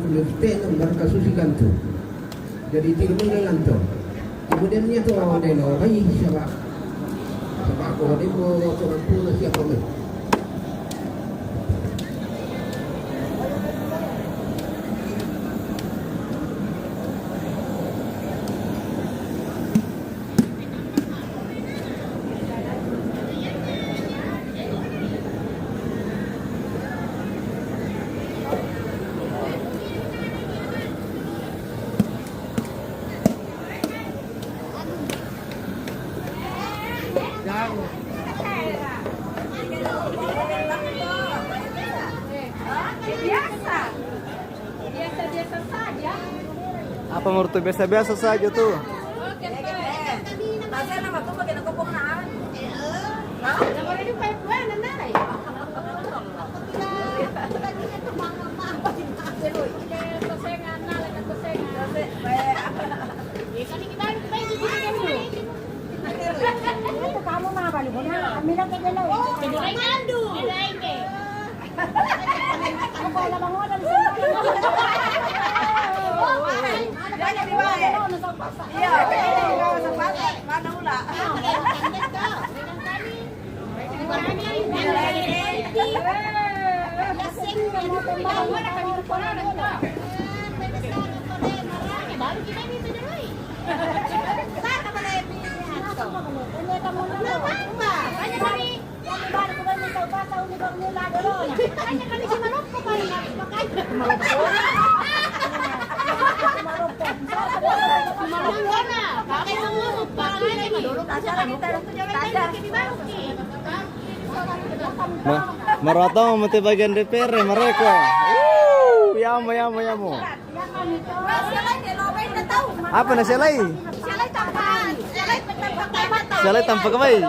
Universitas mereka susikan tu. Jadi tidak mengelan tu. Kemudiannya tu ada yang bayi sebab aku ada mau orang pun siapa ni. Biasa saja. Apa menurut tuh biasa-biasa saja tuh? Kamu mah balik mana? Ambil ke dalam. Jadi ngadu. Ako wala bang order sa Marotong mati bagian DPR mereka. Yamo. Apa na selai? Selai tanpa kebay.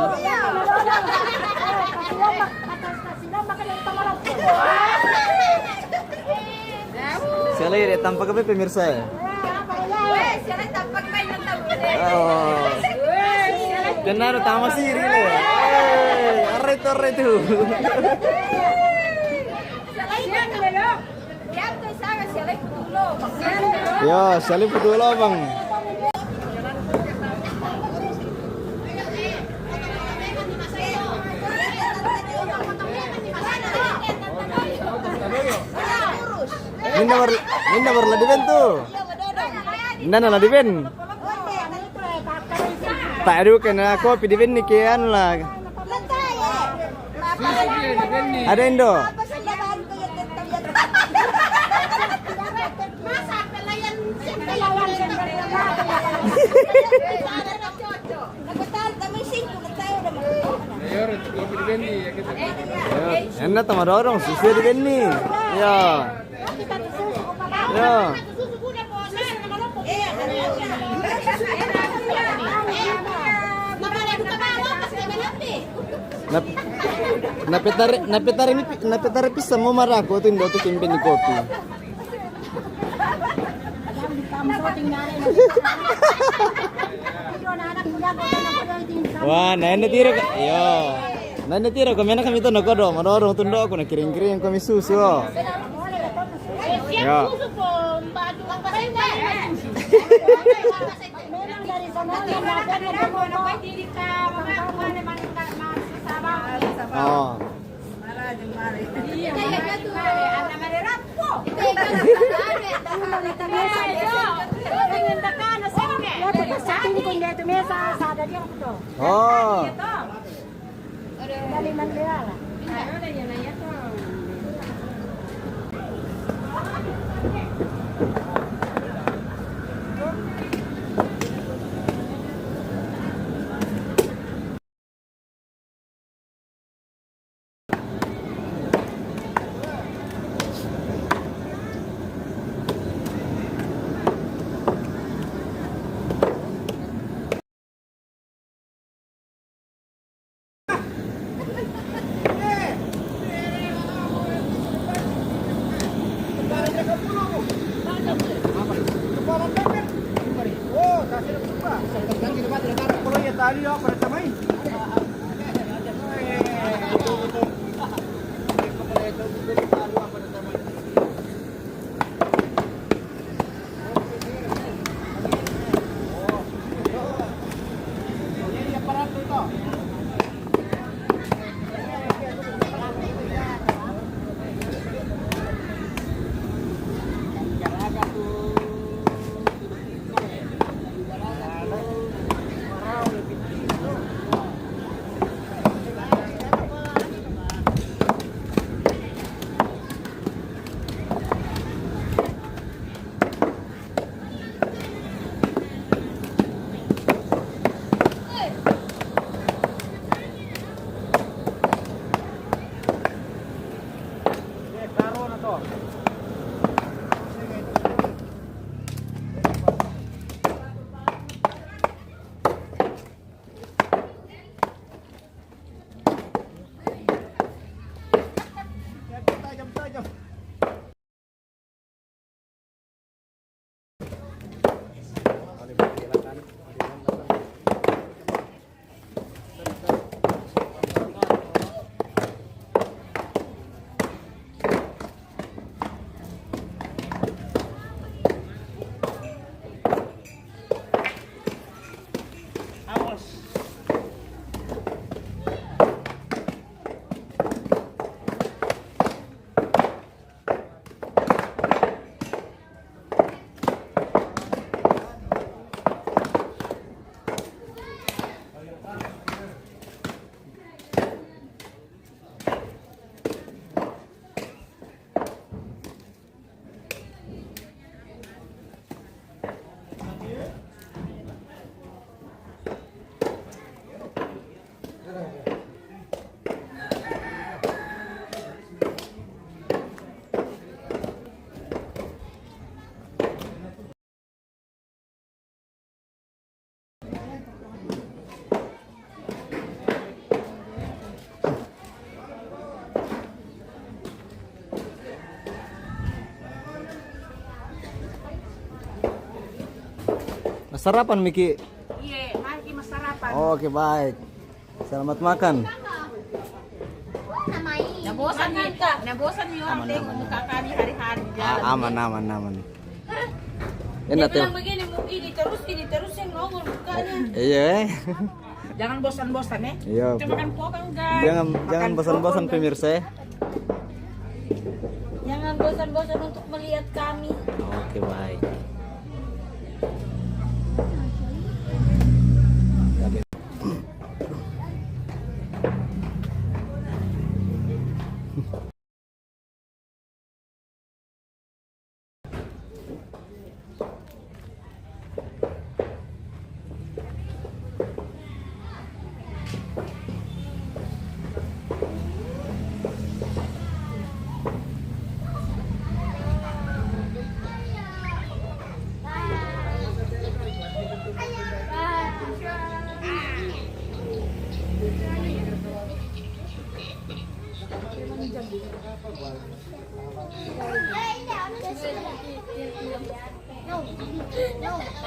Selai dia tanpa kebay pemirsa. Oh. Kenapa tamas sih ini? Arre tu. Ya, salib betul bang. Minda berladi ben tuh. Minda ladi ben. Tak ada kena kopi di ben ni kian lah. Ada Indo. Enak sama dorong susu di ben ni. Ya. Napetari pisa mo marako tu indo tu kimpen ni kopi. Wah, nene tiro yo. Nene tiro kami kami tu nokodo, marorong tundo aku nak kiring-kiring kami susu. Ya. Oh. Oh. Sarapan Miki. Iya, mari mas sarapan. Oke, baik. Selamat makan. Nabosan nih kak, nabosan nih orang tengok muka kami hari-hari jalan. Aman. Dia Enak tuh. bilang begini, ini terus yang nongol mukanya. Iya. Jangan bosan-bosan ya. Iya. Kita makan kokang guys. Jangan bosan-bosan pemirsa ya. Jangan bosan-bosan untuk melihat kami. Oke, baik.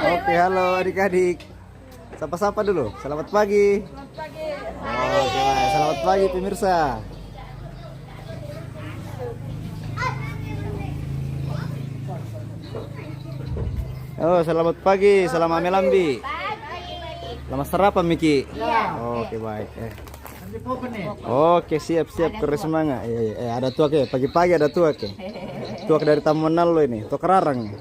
Oke, halo adik-adik. Sapa-sapa dulu. Selamat pagi. Selamat pagi. Oke, baik. Selamat pagi pemirsa. Oh, selamat pagi. Salam ame lambi. Selamat sarapan Miki. Oke, baik. Oke, siap-siap terus semangat. Ada tuak ya. Pagi-pagi ada tuak ya. Tuak dari Tamanal lo ini. Tuak Rarang.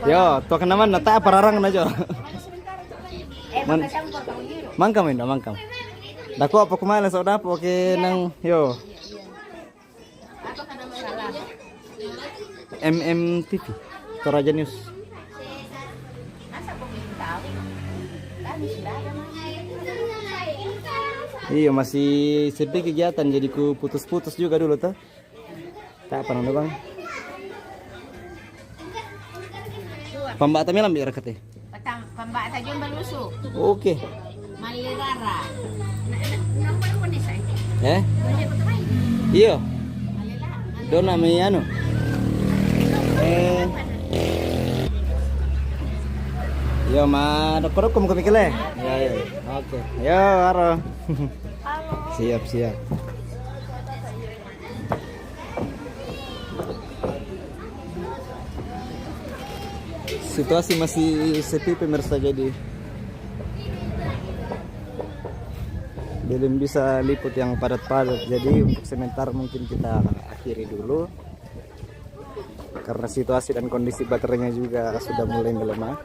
Yo, tuak nama nata apa Rarang aja. Mangkam ini, mangkam. Daku apa kumain so dapo ke nang yo. MMTV. Toraja News. Iya, masih sepi kegiatan jadi ku putus-putus juga dulu tuh. Tak pernah bang. Pambak tami lambi rekete. Pembak saja berlusuk. Oke. Malirara. Nomor pun di saya. Iya. Dona mi anu. Yo ma dokter kum kemikile. Ya. Oke. Yo haro. Siap. Situasi masih sepi pemirsa, jadi belum bisa liput yang padat-padat. Jadi untuk sementara mungkin kita akhiri dulu karena situasi dan kondisi baterainya juga sudah mulai melemah.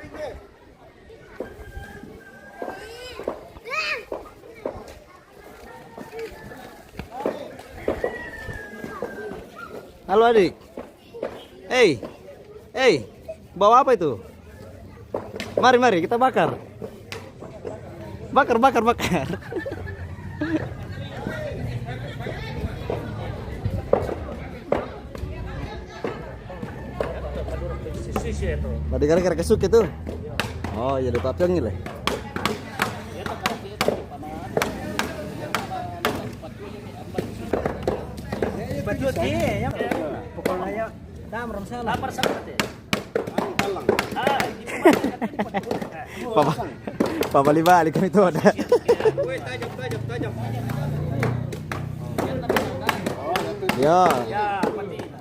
Halo adik. Hey. Bawa apa itu? Mari kita bakar. Bakar. Tadi gara-gara kesuk itu. Oh, jadi papang lah. Papa balik kami itu ada. Ya.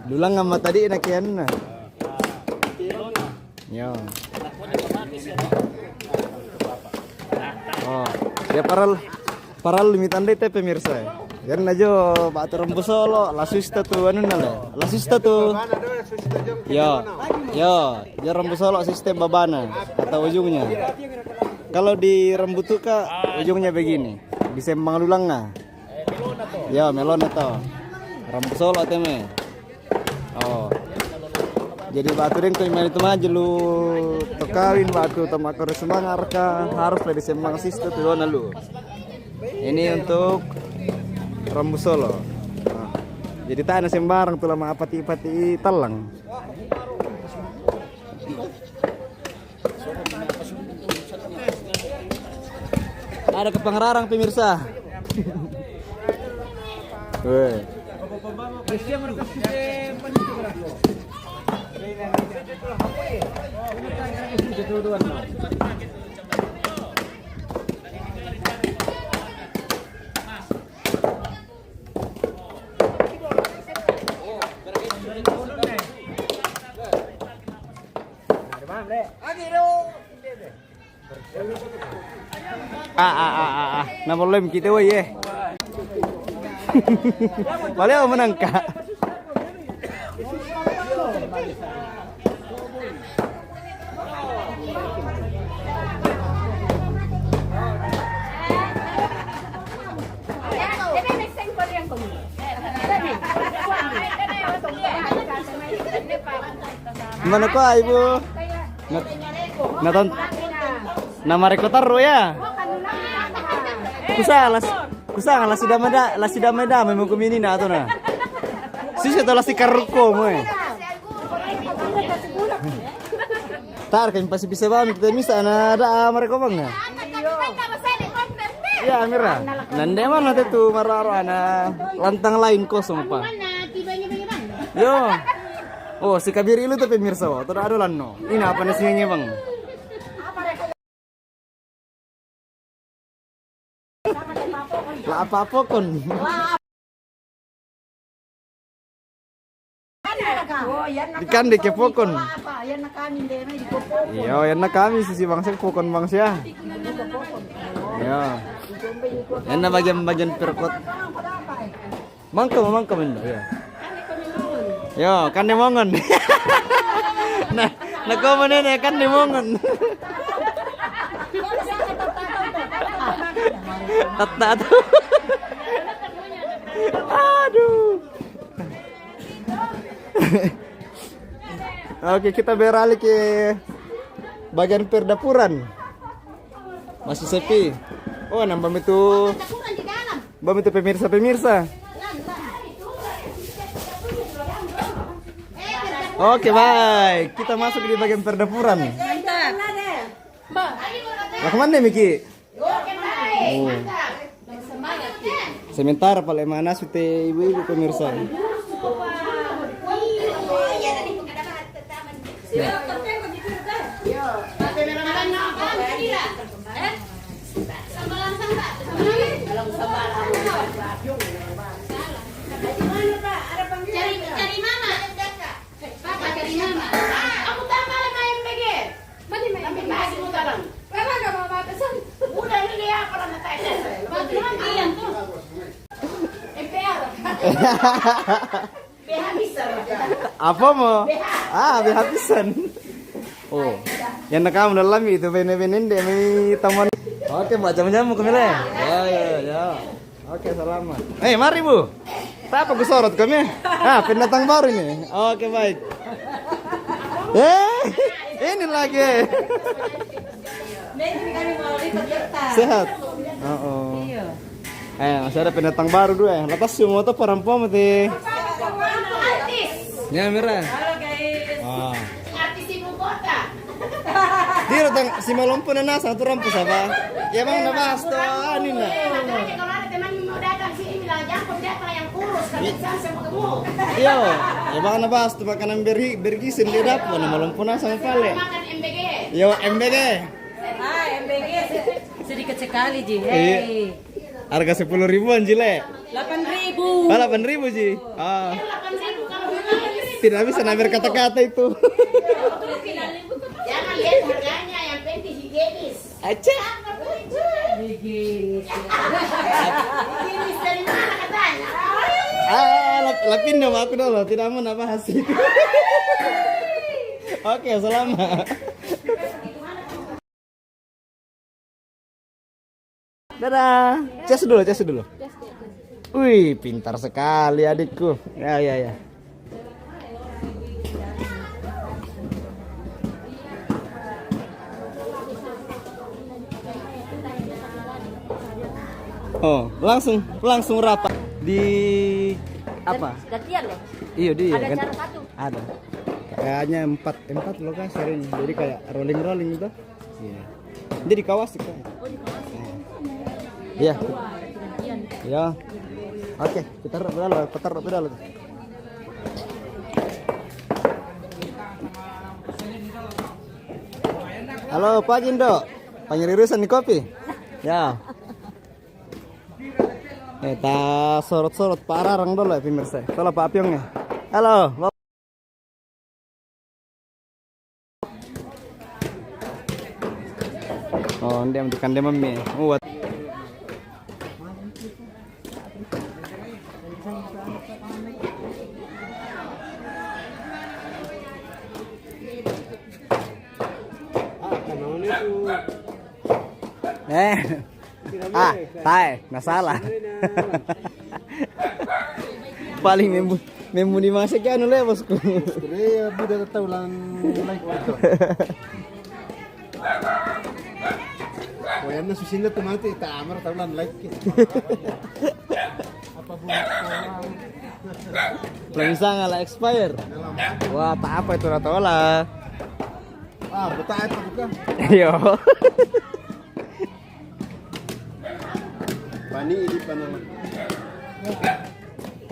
Dulang sama tadi enakian. Ya. Oh, ya paral limitan deh pemirsa. Yan aja batu rembus solo, lasista tuh anu nale. Lasista tuh. Ya rembus solo sistem babana atau ujungnya. Kalau di rembut tuh kak ujungnya begini, disembang dulang nah. Ya melon atau rembus solo teme. Oh. Jadi batu deng tuh main itu maju lu tekawin batu temakor semangat harus lah disembang sistem tuh lu. Ini untuk rembus solo. Nah, jadi tak ada sembarang tuh lama pati talang. Ada kepengerarang pemirsa. Weh. Na problem kita woy eh. Balik ako menang ka. Mana ko ibu? Naton. Nama rekruter ya. Kusa la sida meda memang kumini na ato na. Sisi to la si karuko mo eh. Tar kan pasti bisa ba kita misa na ada mereka bang na. Ya Amira. Nande mana tu mararo ana lantang lain kosong pa. Yo. Oh si kabir ilu tuh pemirsa wa. Tuh ada lanno. Ini apa nasinya bang? Lah apa kon? Ikan di kepokon. Iya, yan na kami sisi bangsa pokon bangsa. Iya. Yan na bagian perkot. Mangka men. Iya. Yo, kan demongon. Nah, nakomanen kan demongon. Tata tuh. Aduh. Oke, kita beralih ke bagian perdapuran. Masih sepi. Oh, nambah itu. Bam itu pemirsa. Oke, baik. Kita masuk di bagian perdapuran. Lah kemana Miki? Oh. Sementara paling mana sute ibu-ibu pemirsa. Cari mama. Papa cari mama. Aku tambah lagi MBG. Mana main bagi mu sekarang? Karena enggak mau batasan. Udah ini dia kalau nak tanya. Bagaimana kalian tuh? MPR. BH bisa. Apa mau? BH pisan. Oh. Yang nakam dalam itu bene-bene demi teman. Oke, Mbak jam-jam mau kemana? Ya. Oke, selamat. Mari Bu. Apa gue sorot kami? Pendatang baru ini. Oke, baik. Ini lagi. Sehat. Masih ada pendatang baru dua. Lepas semua tuh perempuan mati. Ya, Mira. Halo guys. Artis ibu kota. Dia datang si malompo na nasa tu rampo saba. Ya bang nabas to anin na. Kalau ada teman mau datang sini bilang jangan datang yang kurus kan sama gemuk. Iya, ya bang nabas tu makanan bergisin dia dapat na malompo na sama pale. Makan MBG. Yo MBG. MBG sedikit sekali Ji. Harga 10.000-an Ji le. 8.000. 8.000 Ji. 8.000 kalau Tidak bisa nabir kata-kata itu. jangan lihat harganya, yang penting higienis. Aja. Higienis dari mana katanya? Lapin dong aku dulu, tidak mau nabahas itu. Oke, selamat. Dadah. Cas dulu. Wih, pintar sekali adikku. Ya. Oh, langsung rapat di apa? Gantian loh. Iya dia. Ada cara satu. Ada. Kayaknya 4 lokasi hari ini. Jadi kayak rolling itu. Iya. Jadi kawas kan. Oh, di bawah. Iya. Gantian. Ya. Oke, kita taruh pedal. Halo, pagi Indo. Pangirirusan di kopi. Ya. Kita sorot-sorot pararang dulu ya pemirsa. Kalau Pak Apiongnya. Halo. Oh, dia untuk mami. Buat. Nggak salah. Paling membu di masa kan oleh bosku. Dia udah tahu lang like itu. Koyan na susinda tumati tamar tahu lang like. Apa buat Bisa nggak expire? Wah, tak apa itu ratola. betul itu bukan. Yo. Bani ini panah.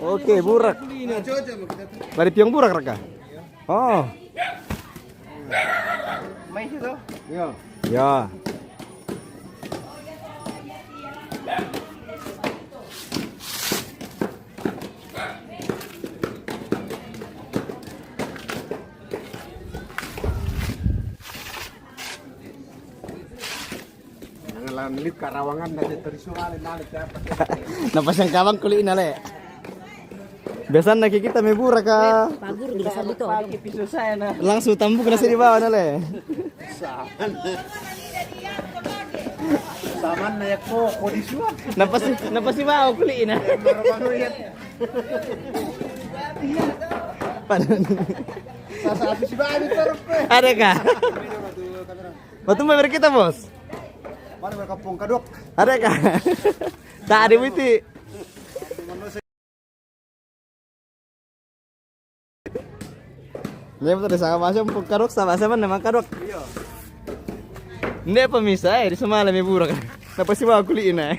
Oke, burak. Dari piang burak raka. Oh. Main itu? Ya. Ya. Lanlit Karawangan nanti terisual nalit dapat. Napasang kawang kuliin na le. Biasa na kita may bura ka. Pagur di kasal dito. Langsung tambuk na sa di bawah na le. Saman na yako kodisuan. Napasibaw kuliin na. Sasa si Bani terus. Ada ka? Batumba kita bos. Mana berkapung kadok. Ada ka? Tak ada witi. Ini betul sama macam kadok sama nama kadok. Ini pemisah di semalam ibu burak. Napa sih bawa kuliin na?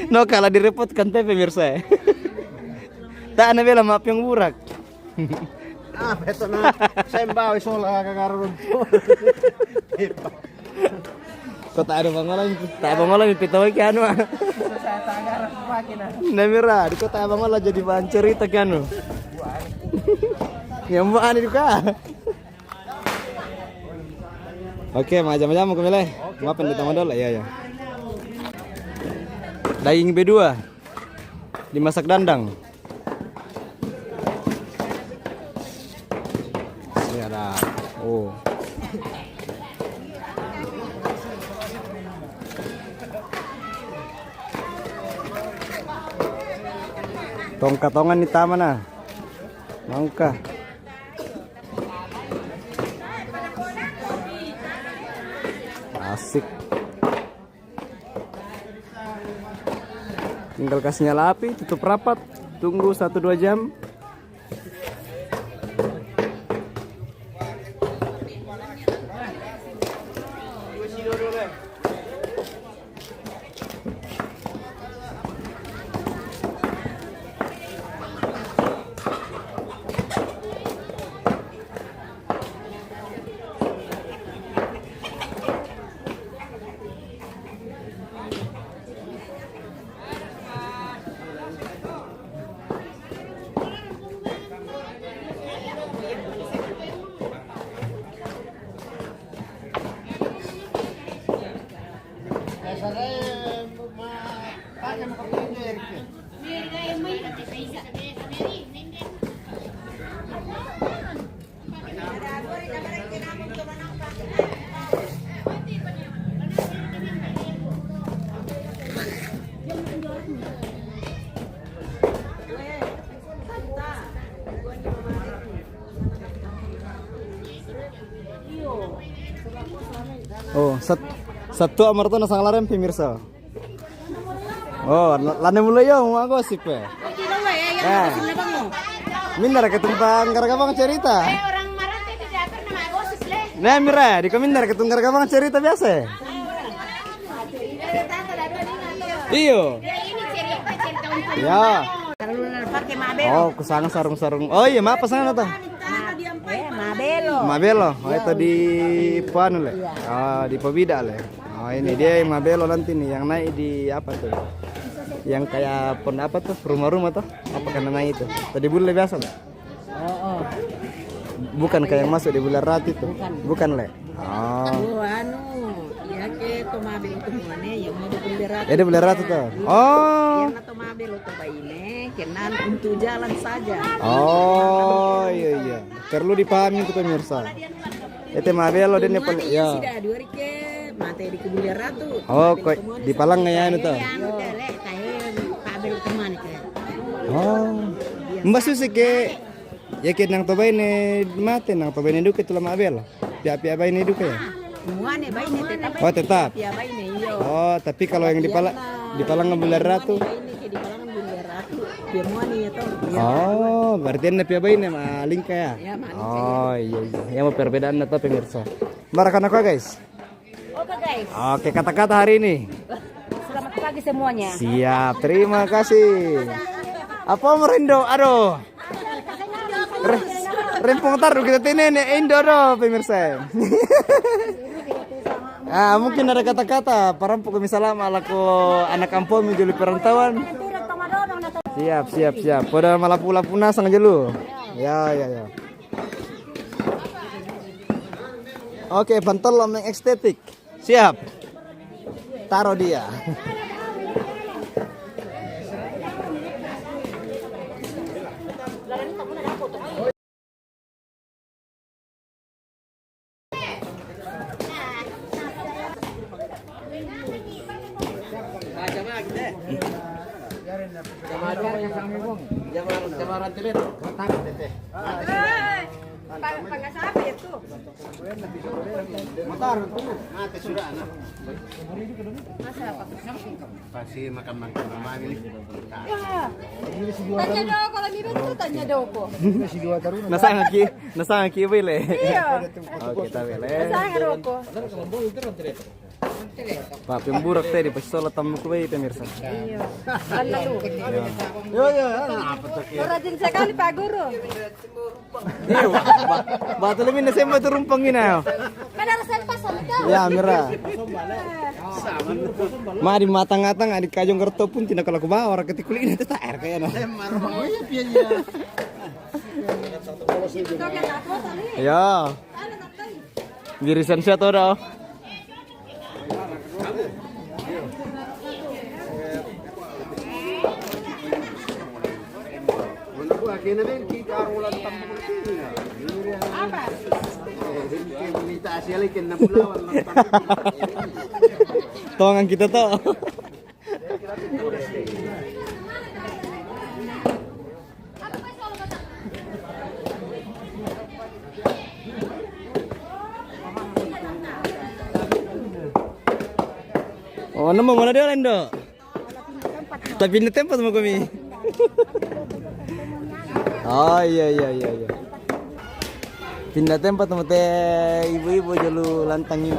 No kalah direpotkan teh pemirsa. Tak ada bela maaf yang burak. Beto na sembaw isola kagarun. Kau tak ada bangolan pitaw ke anu. Saya tagar makina. Namira, di kota bangolan jadi bahan cerita ke anu. Yang buat ini ka. Oke, macam-macam mau milih. Maafin di taman dulu ya. Daging B2 dimasak dandang. Ini ada. Oh. Tongkatongan di taman ah. Mau kah? Asik. Tinggal kasih nyala api, tutup rapat, tunggu 1-2 jam. Oh, satu amarto nasang larem pemirsa. Oh, lane mulai yo mau gosip ya. Mindar ketumpang karagabang cerita. Orang marah teh teater nama gosip leh. Nah, mira, di komindar ketumpang karagabang cerita biasa. Iyo. Ini cerita untuk Ya. pakai mabe. Oh, kusanga sarung-sarung. Oh iya, maaf pesanan tuh. Mabelo. Oh, itu di Panu le. Oh, di Pobida le. Oh, ini dia yang Mabelo nanti nih yang naik di apa tuh? Yang kayak pon apa tuh? Rumah-rumah tuh? Apa kan namanya itu? Tadi bule biasa le? Oh. Bukan kayak yang masuk di bulan rati tuh. Bukan le. Oh, ya ke tomabe itu mana yang mau di bulan rati. Ya di bulan rati tuh. Oh. Karena tomabe lo tuh ini kenan untuk jalan saja. Oh, iya. Perlu dipahami itu pemirsa. Itu Mabelo dan ya. Sudah dua hari ke mati di bulan ratu. Oh, kok di Palang ya itu tuh. Oh. Mbak susi ke ya ke nang toba ini mate nang toba ini duke tulah Mabelo. Pihak-pihak bayi ini duke ya. Semuanya bayi ini tetap. Oh, tetap. Ya bayi ini yo. Oh, tapi kalau yang di Palang bulan ratu. Di Palang bulan ratu. Semuanya itu. Oh, berarti anda pihak bayi ini maling ya. Oh, iya. Yang mau perbedaan atau pemirsa. Barakan aku guys. Oke guys. Oke, kata-kata hari ini. Selamat pagi semuanya. Siap, terima kasih. Apa merindo? Aduh. Rempong taruh kita tini Indo doh pemirsa. Mungkin ada kata-kata parampok misalnya ala ko anak kampung menjadi perantauan. Siap. Pada malapu-lapu nasang aja lu. Ya. Oke, pantol yang estetik. Siap. Taruh dia. Pasti makan-makan mamili. Tanya daw ako, lamiban ko, tanya daw ko. Nasa ngaki bile. Iya. Oke, kita bile. Saan nga daw ko? Pak pemburak tadi pasti sholat tamu kubai pemirsa. Iya. Ano to? Yo, apa tuh? Rajin sekali Pak Guru. Batu lebih nasi mau turumpang ini ayo. Kadarasan pasal ito. Ya, mira. Mari matang-matang adik kajong kerto pun tidak kalau ke bawah orang ketik kulit itu tak air kayaknya. Ya. Girisan siapa tuh dah? Kena din kita ulan tambul sini. Apa? Minta asialikin na bulawan lang tambul. Tongan kita tuh. Oh, nama mana dia Lendo? Tapi di tempat mau kami. Oh iya. Pindah tempat sama teh ibu-ibu jelu lantangin.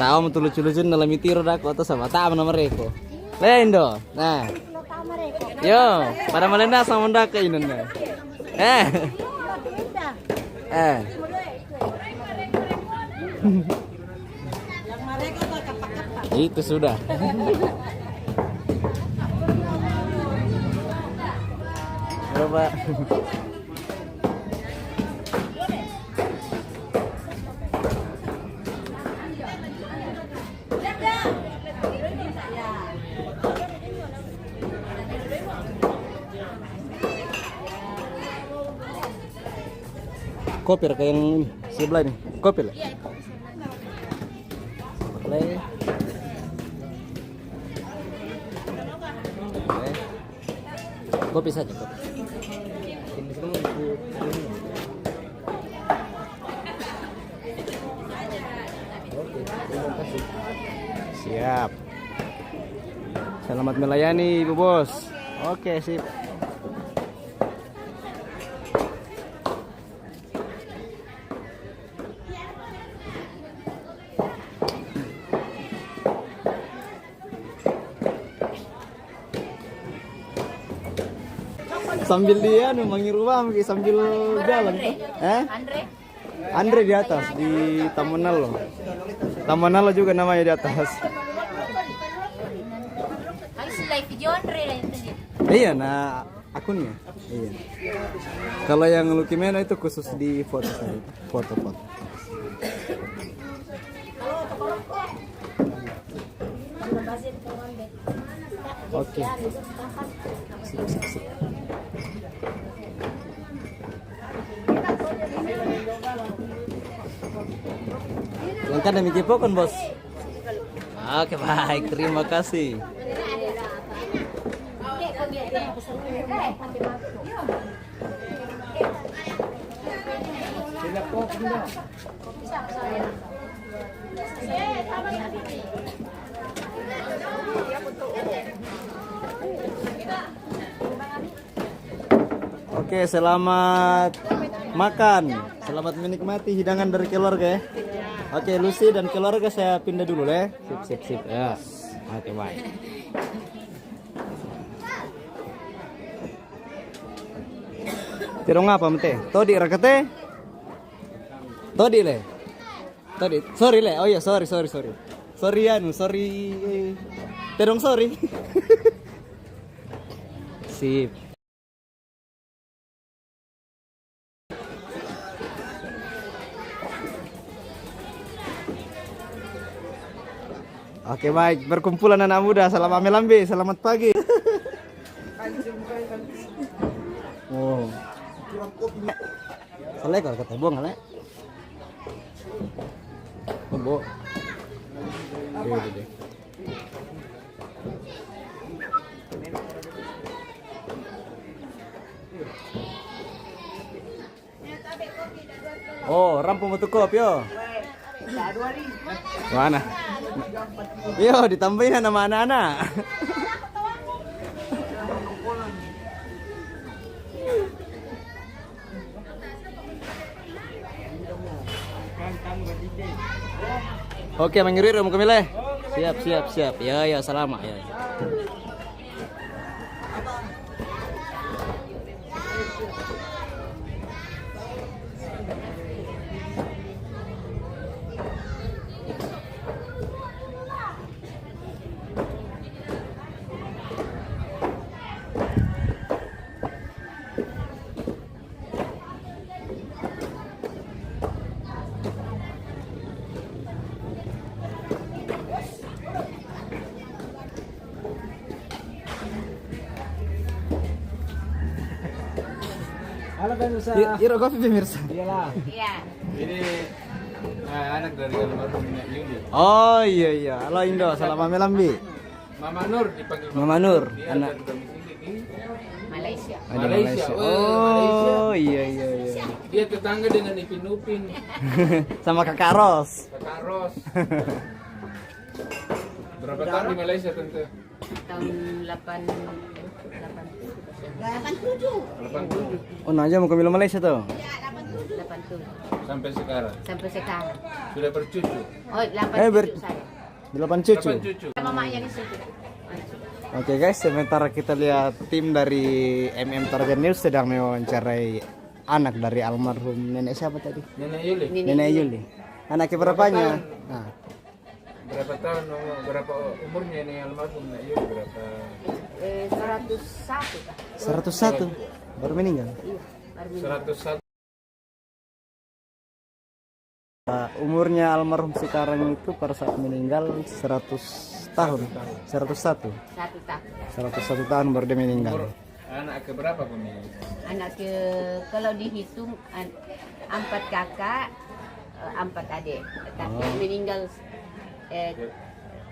Tahu mau lucu-lucu dalam itiro dak atau sama tahu nama mereka. Lendo. Nah. Yo, pada melenda sama ndak ke ini. Itu sudah. Coba. Kopi kayak yang ini sebelah nih. Kopi lah. Kopi saja kopi. Siap. Selamat melayani Ibu Bos. Oke, sip. Sambil dia manggil rumah sambil jalan. Andre di atas di Tamanalo. Tamanalo juga namanya di atas. Harus live video Andre lah itu. Iya, nah akunnya. Iya. Kalau yang Lukimena itu khusus di foto saya, foto-foto. Oke. Sip, sip, sip. Lengkap demi kipokon, Bos. Oke, baik. Terima kasih. Oke, selamat makan. Selamat menikmati hidangan dari keluarga ya. Oke, Lucy dan keluarga saya pindah dulu ya. Sip, sip, sip. Ya. Oke, baik. Tirong apa mete? Todi rakete? Todi le. Todi. Sorry le. Oh iya, sorry. Sorry anu, sorry. Tirong sorry. Sip. Oke, baik, berkumpulan anak muda. Salam ame-lambe, selamat pagi. Oh. Selekor kata buang ale. Oh, deh. Oh, rampung untuk kopi yo. Mana? Yo, ditambahin nama anak-anak. Oke, mengirir mau kemile. Siap. Ya, selamat ya. Halo pemirsa. Iro kopi pemirsa. Iyalah. Iya. Ini anak dari almarhum Nek Yuli. Oh iya. Halo Indo, salam ame-lambe. Mama Nur dipanggil Mama Nur, Dia anak ada domisili di Malaysia. Ada Malaysia. Oh iya. Dia tetangga dengan Ipin Upin, Sama Kakak Ros. Kakak Ros. Berapa tahun di Malaysia tante? Tahun 87. Oh, Naja mau ke Malaysia tuh. 87. Sampai sekarang. Sampai sekarang. Sudah bercucu. Oh, 87 saya. 8 cucu. 8 cucu. Sama maknya di situ. Oke guys, sementara kita lihat tim dari Target News sedang mewawancarai anak dari almarhum nenek siapa tadi? Nenek Yuli. Nenek Yuli. Anaknya berapanya? Nah, Berapa tahun, berapa umurnya ini almarhum Nek Yuli? Berapa? 101 kah? 101 baru meninggal. Iya, baru meninggal. 101. Umurnya almarhum sekarang itu pada saat meninggal 100 tahun. 101. 101 tahun baru dia meninggal. Umur anak ke berapa punya? Anak ke kalau dihitung 4 kakak, 4 adik. Kakak meninggal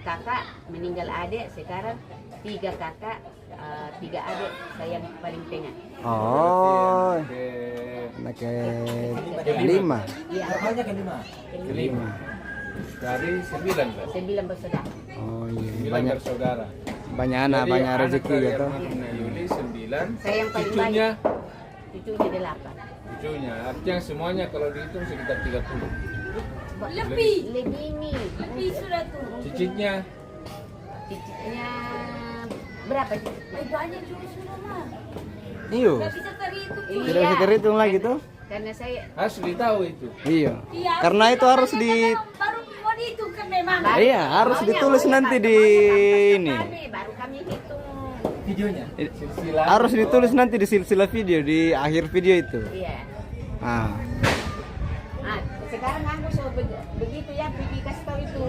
kakak meninggal adik, sekarang 3 kakak, 3 adik, saya yang paling tengah. Oh, anak kelima. Iya. Kelima. Dari 9 kan? 9 bersaudara. Oh iya, 9 banyak bersaudara. banyak anak, Jadi, banyak anak rezeki dari gitu. almarhum Nek Yuli 9. Saya yang paling Cucunya, Cucunya 8. cucunya. Artinya semuanya kalau dihitung sekitar 30. Lebih nih. Lebih sudah tuh. Cicitnya Cicitnya berapa cicitnya? Banyak juga sudah mah. Iyo. Nggak bisa terhitung. Tidak bisa terhitung lagi tuh. Karena saya Harus ditahu itu. Iya. Iya, Karena itu harus di baru mau dihitung kan memang. iya, harus ditulis nanti di ini. baru kami hitung. Videonya. Silsilah. Harus ditulis nanti di silsilah video di akhir video itu. Iya. Ah. Ah, sekarang aku so begitu ya, Bibi kasih tahu itu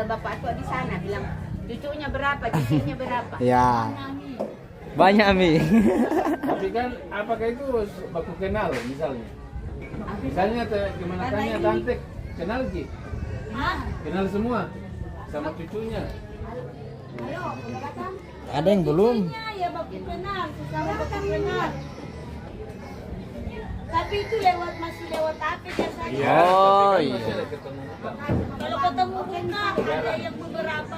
bapak tua di sana bilang cucunya berapa, cicitnya berapa. Ya. Banyak Mi. Tapi kan apakah itu baku kenal misalnya? Misalnya gimana tanya tante kenal Ki? Kenal semua sama cucunya. Ada yang belum. Ya bapak kenal, sama bapak kenal. Tapi itu masih lewat HP biasanya. Iya. Oh, tapi kan iya. masih ada ketemu. Kalau ketemu muka ada yang beberapa.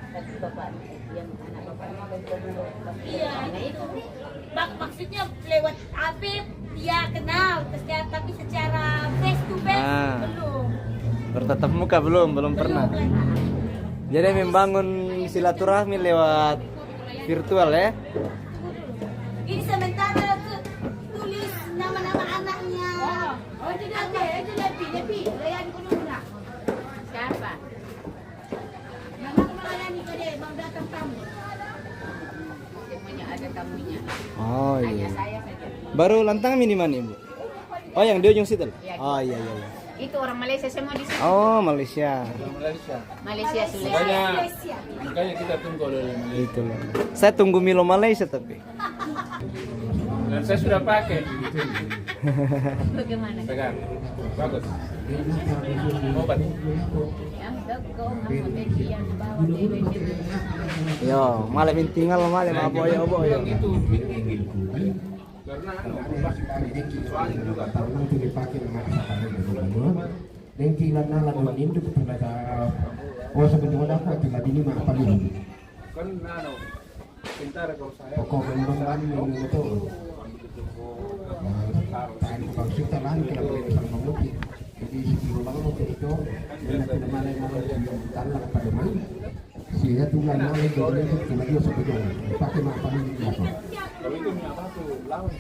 Tapi bapak yang anak bapaknya belum. Iya. Nah itu. Maksudnya lewat HP dia kenal, tapi secara face to face Ah. belum. Bertatap muka belum pernah. Jadi membangun silaturahmi lewat virtual ya. Ini sementara tulis nama-nama anaknya. Oh itu dia, itu Lepi, layan ko nung na. Siapa? Memang melayani ke dia, mau datang tamu. Semuanya ada tamunya. Oh Hanya iya. saya saja. Baru lantang ini mana Ibu? Oh yang di ujung situ. Oh iya iya. Iya. Itu orang Malaysia semua di sini. Oh Malaysia. Orang Malaysia. Malaysia Sulawesi. Makanya kita tunggu dari Malaysia. Itu loh. Saya tunggu Milo Malaysia tapi. Dan saya sudah pakai. Bagaimana? Pegang. Bagus. Obat. Yang dagong sama beki yang bawa bebek. Yo, malam ini tinggal malam apa ya obo ya. Yang itu tinggi. Karena soalnya juga Karena itu dipakai dan kilan nala dengan itu pada sebetulnya aku tinggal di lima apa dulu. kan pintar kalau saya. Pokok membangun yang itu. Tadi kalau kita lagi kita boleh bisa menguti. Jadi sebelum bangun itu dan tidak mana yang tanah pada mana. Sehingga tulang nala itu cuma dia sebetulnya pakai apa dulu. Kalau itu minyak batu lawan.